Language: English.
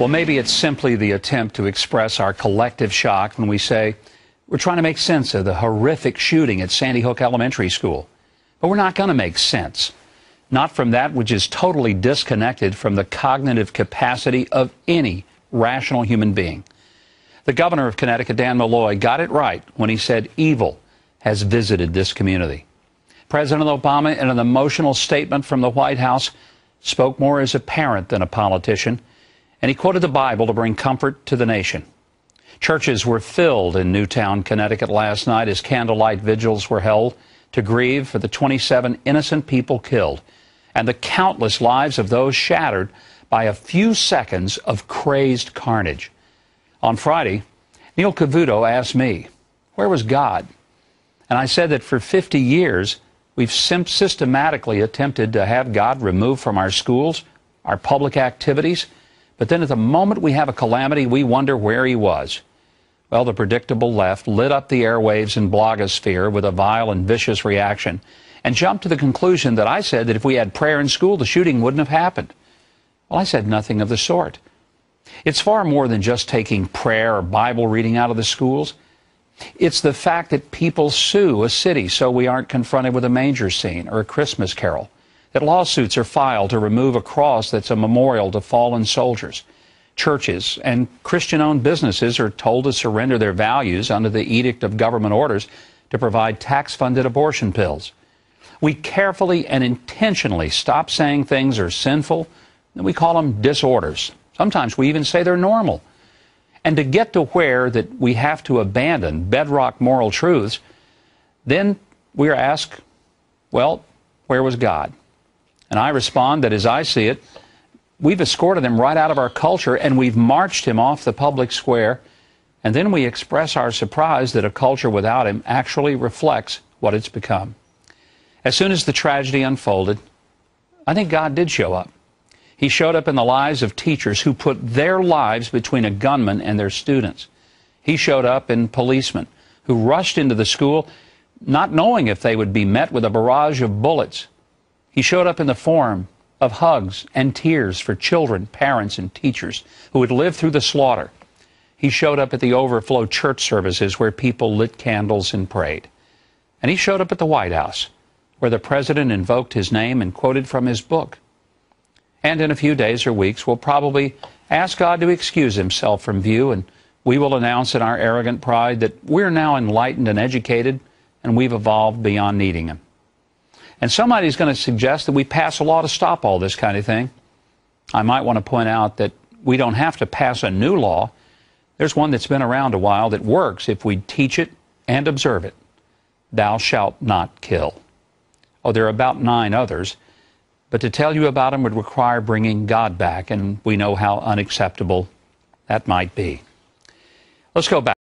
Well, maybe it's simply the attempt to express our collective shock when we say we're trying to make sense of the horrific shooting at Sandy Hook Elementary School. But we're not going to make sense. Not from that which is totally disconnected from the cognitive capacity of any rational human being. The governor of Connecticut, Dan Malloy, got it right when he said evil has visited this community. President Obama, in an emotional statement from the White House, spoke more as a parent than a politician, and he quoted the Bible to bring comfort to the nation. Churches were filled in Newtown, Connecticut last night as candlelight vigils were held to grieve for the 27 innocent people killed and the countless lives of those shattered by a few seconds of crazed carnage. On Friday, Neil Cavuto asked me, where was God? And I said that for 50 years, we've systematically attempted to have God removed from our schools, our public activities, but then at the moment we have a calamity, we wonder where he was. Well, the predictable left lit up the airwaves and blogosphere with a vile and vicious reaction and jumped to the conclusion that I said that if we had prayer in school, the shooting wouldn't have happened. Well, I said nothing of the sort. It's far more than just taking prayer or Bible reading out of the schools. It's the fact that people sue a city so we aren't confronted with a manger scene or a Christmas carol, that lawsuits are filed to remove a cross that's a memorial to fallen soldiers. Churches and Christian-owned businesses are told to surrender their values under the edict of government orders to provide tax-funded abortion pills. We carefully and intentionally stop saying things are sinful, and we call them disorders. Sometimes we even say they're normal. And to get to where that we have to abandon bedrock moral truths, then we are asked, well, where was God? And I respond that as I see it, we've escorted him right out of our culture and we've marched him off the public square, and then we express our surprise that a culture without him actually reflects what it's become. As soon as the tragedy unfolded, I think God did show up. He showed up in the lives of teachers who put their lives between a gunman and their students. He showed up in policemen who rushed into the school not knowing if they would be met with a barrage of bullets. He showed up in the form of hugs and tears for children, parents, and teachers who had lived through the slaughter. He showed up at the overflow church services where people lit candles and prayed. And he showed up at the White House, where the president invoked his name and quoted from his book. And in a few days or weeks, we'll probably ask God to excuse himself from view, and we will announce in our arrogant pride that we're now enlightened and educated, and we've evolved beyond needing him. And somebody's going to suggest that we pass a law to stop all this kind of thing. I might want to point out that we don't have to pass a new law. There's one that's been around a while that works if we teach it and observe it. Thou shalt not kill. Oh, there are about 9 others. But to tell you about them would require bringing God back, and we know how unacceptable that might be. Let's go back.